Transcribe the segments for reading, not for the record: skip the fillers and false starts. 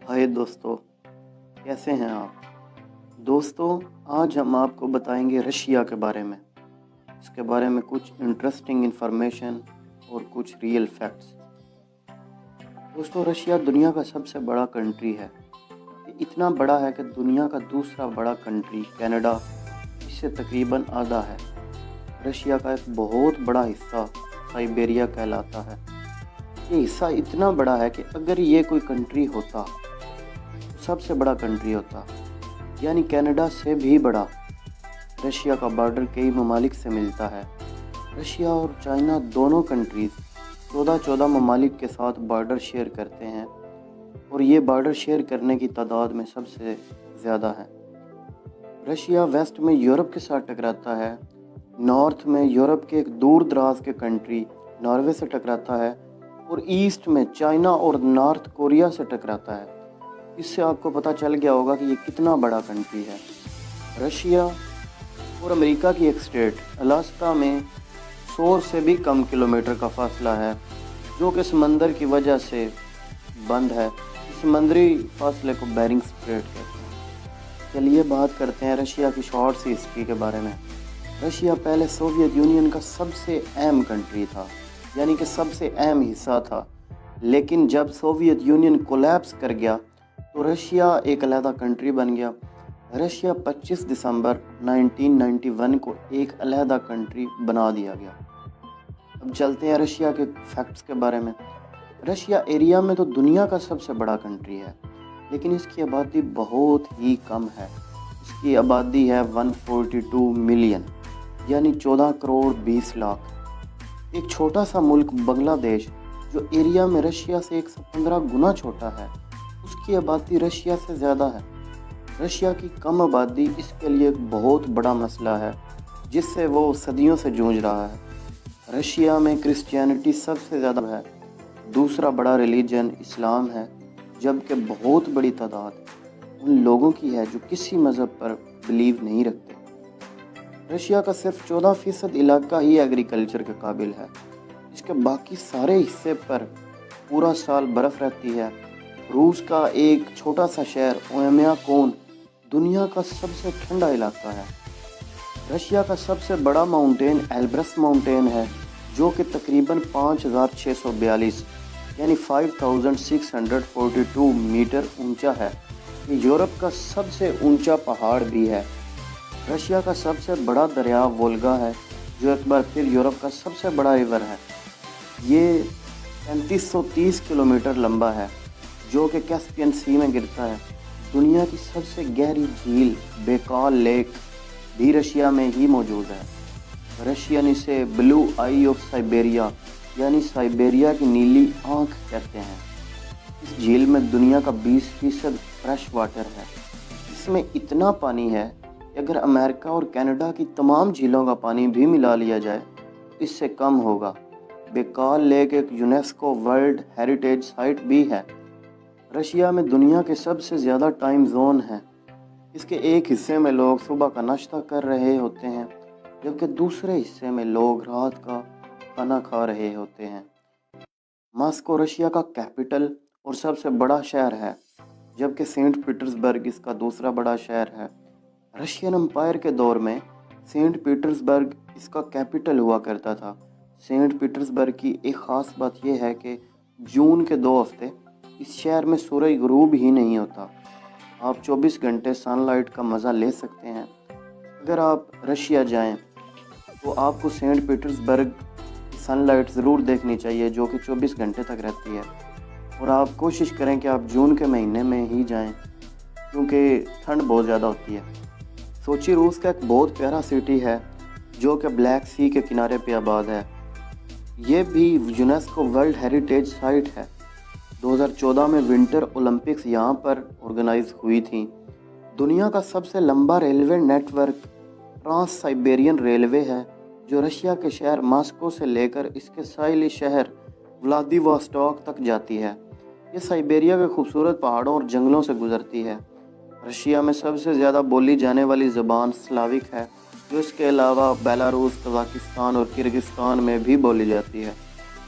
हाय दोस्तों, कैसे हैं आप। दोस्तों, आज हम आपको बताएंगे रशिया के बारे में। इसके बारे में कुछ इंटरेस्टिंग इन्फॉर्मेशन और कुछ रियल फैक्ट्स। दोस्तों, रशिया दुनिया का सबसे बड़ा कंट्री है। ये इतना बड़ा है कि दुनिया का दूसरा बड़ा कंट्री कनाडा इससे तकरीबन आधा है। रशिया का एक बहुत बड़ा हिस्सा साइबेरिया कहलाता है। ये हिस्सा इतना बड़ा है कि अगर ये कोई कंट्री होता, सबसे बड़ा कंट्री होता, यानी कनाडा से भी बड़ा। रशिया का बॉर्डर कई ममालिक से मिलता है। रशिया और चाइना दोनों कंट्रीज 14 ममालिक के साथ बॉर्डर शेयर करते हैं और ये बॉर्डर शेयर करने की तादाद में सबसे ज़्यादा है। रशिया वेस्ट में यूरोप के साथ टकराता है, नॉर्थ में यूरोप के एक दूर दराज के कंट्री नॉर्वे से टकराता है और ईस्ट में चाइना और नॉर्थ कोरिया से टकराता है। इससे आपको पता चल गया होगा कि ये कितना बड़ा कंट्री है। रशिया और अमेरिका की एक स्टेट अलास्का में 100 से भी कम किलोमीटर का फासला है, जो कि समंदर की वजह से बंद है। समुद्री फासले को बेरिंग स्ट्रेट कहते हैं। चलिए बात करते हैं रशिया की शॉर्ट सी हिस्ट्री के बारे में। रशिया पहले सोवियत यूनियन का सबसे अहम कंट्री था, यानी कि सबसे अहम हिस्सा था। लेकिन जब सोवियत यूनियन कोलैप्स कर गया तो रशिया एक अलहदा कंट्री बन गया। रशिया 25 दिसंबर 1991 को एक अलहदा कंट्री बना दिया गया। अब चलते हैं रशिया के फैक्ट्स के बारे में। रशिया एरिया में तो दुनिया का सबसे बड़ा कंट्री है, लेकिन इसकी आबादी बहुत ही कम है। इसकी आबादी है 142 मिलियन, यानी 14 करोड़ 20 लाख। एक छोटा सा मुल्क बांग्लादेश, जो एरिया में रशिया से 115 गुना छोटा है, उसकी आबादी रशिया से ज़्यादा है। रशिया की कम आबादी इसके लिए एक बहुत बड़ा मसला है, जिससे वो सदियों से जूझ रहा है। रशिया में क्रिश्चियनिटी सबसे ज़्यादा है, दूसरा बड़ा रिलीजन इस्लाम है, जबकि बहुत बड़ी तादाद उन लोगों की है जो किसी मज़हब पर बिलीव नहीं रखते। रशिया का सिर्फ 14% इलाका ही एग्रीकल्चर के काबिल है। इसके बाकी सारे हिस्से पर पूरा साल बर्फ़ रहती है। रूस का एक छोटा सा शहर ओयम्याकोन दुनिया का सबसे ठंडा इलाका है। रशिया का सबसे बड़ा माउंटेन एल्ब्रस माउंटेन है, जो कि तकरीबन 5642 यानी 5642 मीटर ऊंचा है। ये यूरोप का सबसे ऊंचा पहाड़ भी है। रशिया का सबसे बड़ा दरिया वोल्गा है, जो एक बार फिर यूरोप का सबसे बड़ा रिवर है। ये 3530 किलोमीटर लंबा है, जो कि कैस्पियन सी में गिरता है। दुनिया की सबसे गहरी झील बेकाल लेक भी रशिया में ही मौजूद है। रशियन इसे ब्लू आई ऑफ साइबेरिया, यानी साइबेरिया की नीली आँख कहते हैं। इस झील में दुनिया का 20% फ्रेश वाटर है। इसमें इतना पानी है कि अगर अमेरिका और कनाडा की तमाम झीलों का पानी भी मिला लिया जाए तो इससे कम होगा। बेकाल लेक एक यूनेस्को वर्ल्ड हेरिटेज साइट भी है। रशिया में दुनिया के सबसे ज़्यादा टाइम जोन हैं। इसके एक हिस्से में लोग सुबह का नाश्ता कर रहे होते हैं, जबकि दूसरे हिस्से में लोग रात का खाना खा रहे होते हैं। मॉस्को रशिया का कैपिटल और सबसे बड़ा शहर है, जबकि सेंट पीटर्सबर्ग इसका दूसरा बड़ा शहर है। रशियन एम्पायर के दौर में सेंट पीटर्सबर्ग इसका कैपिटल हुआ करता था। सेंट पीटर्सबर्ग की एक ख़ास बात यह है कि जून के 2 हफ्ते इस शहर में सूरज गुरूब ही नहीं होता। आप 24 घंटे सनलाइट का मज़ा ले सकते हैं। अगर आप रशिया जाएं तो आपको सेंट पीटर्सबर्ग की सनलाइट ज़रूर देखनी चाहिए, जो कि 24 घंटे तक रहती है। और आप कोशिश करें कि आप जून के महीने में ही जाएं, क्योंकि ठंड बहुत ज़्यादा होती है। सोची रूस का एक बहुत प्यारा सिटी है, जो कि ब्लैक सी के किनारे पे आबाद है। ये भी यूनेस्को वर्ल्ड हेरिटेज साइट है। 2014 में विंटर ओलंपिक्स यहाँ पर ऑर्गेनाइज हुई थी। दुनिया का सबसे लंबा railway network trans Siberian railway है, जो रशिया के शहर मॉस्को से लेकर इसके साहिली शहर व्लादिवोस्टोक तक जाती है। ये साइबेरिया के खूबसूरत पहाड़ों और जंगलों से गुजरती है। रशिया में सबसे ज़्यादा बोली जाने वाली ज़बान स्लाविक है, जो इसके अलावा बेलारूस, कज़ाकिस्तान और किर्गिस्तान में भी बोली जाती है।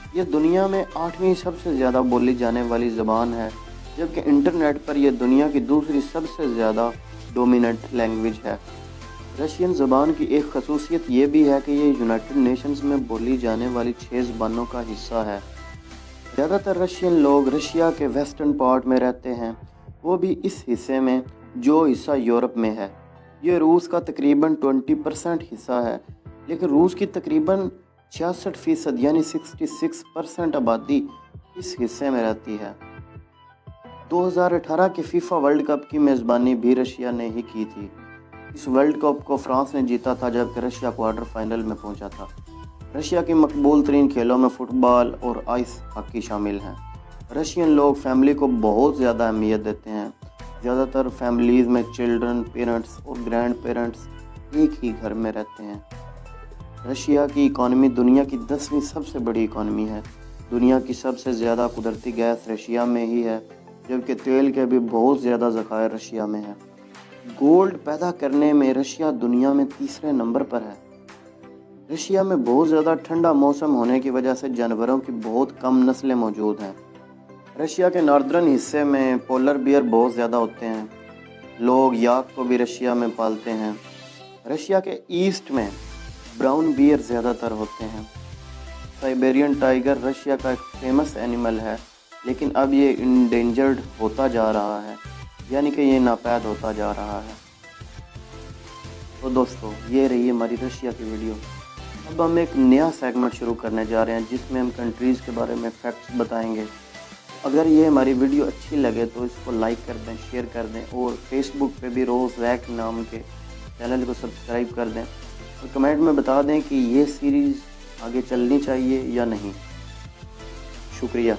ये दुनिया में 8वीं सबसे ज़्यादा बोली जाने वाली ज़बान है। جبکہ انٹرنیٹ پر یہ دنیا کی دوسری سب سے زیادہ ڈومیننٹ لینگویج ہے۔ رشین زبان کی ایک خصوصیت یہ بھی ہے کہ یہ یونائٹڈ نیشنز میں بولی جانے والی 6 زبانوں کا حصہ ہے۔ زیادہ تر رشین لوگ رشیا کے ویسٹرن پارٹ میں رہتے ہیں، وہ بھی اس حصے میں جو حصہ یورپ میں ہے۔ یہ روس کا تقریباً 20% حصہ ہے، لیکن روس کی تقریباً 66% یعنی 66% آبادی اس حصے میں رہتی ہے۔ 2018 کے فیفا ورلڈ کپ کی میزبانی بھی رشیا نے ہی کی تھی۔ اس ورلڈ کپ کو فرانس نے جیتا تھا، جبکہ رشیا کوارٹر فائنل میں پہنچا تھا۔ رشیا کی مقبول ترین کھیلوں میں فٹ بال اور آئس ہاکی شامل ہیں۔ رشین لوگ فیملی کو بہت زیادہ اہمیت دیتے ہیں۔ زیادہ تر فیملیز میں چلڈرن، پیرنٹس اور گرینڈ پیرنٹس ایک ہی گھر میں رہتے ہیں۔ رشیا کی اکانومی دنیا کی 10ویں سب سے بڑی اکانومی ہے۔ دنیا کی سب سے زیادہ قدرتی گیس رشیا میں ہی ہے، جبکہ تیل کے بھی بہت زیادہ ذخائر رشیا میں ہیں۔ گولڈ پیدا کرنے میں رشیا دنیا میں تیسرے نمبر پر ہے۔ رشیا میں بہت زیادہ ٹھنڈا موسم ہونے کی وجہ سے جانوروں کی بہت کم نسلیں موجود ہیں۔ رشیا کے ناردرن حصے میں پولر بیئر بہت زیادہ ہوتے ہیں۔ لوگ یاک کو بھی رشیا میں پالتے ہیں۔ رشیا کے ایسٹ میں براؤن بیئر زیادہ تر ہوتے ہیں۔ سائبیرین ٹائیگر رشیا کا ایک فیمس اینیمل ہے، لیکن اب یہ انڈینجرڈ ہوتا جا رہا ہے، یعنی کہ یہ ناپید ہوتا جا رہا ہے۔ تو دوستو، یہ رہی ہماری رشیا کی ویڈیو۔ اب ہم ایک نیا سیگمنٹ شروع کرنے جا رہے ہیں، جس میں ہم کنٹریز کے بارے میں فیکٹس بتائیں گے۔ اگر یہ ہماری ویڈیو اچھی لگے تو اس کو لائک کر دیں، شیئر کر دیں، اور فیس بک پہ بھی روز ویک نام کے چینل کو سبسکرائب کر دیں، اور کمنٹ میں بتا دیں کہ یہ سیریز آگے چلنی چاہیے یا نہیں۔ شکریہ۔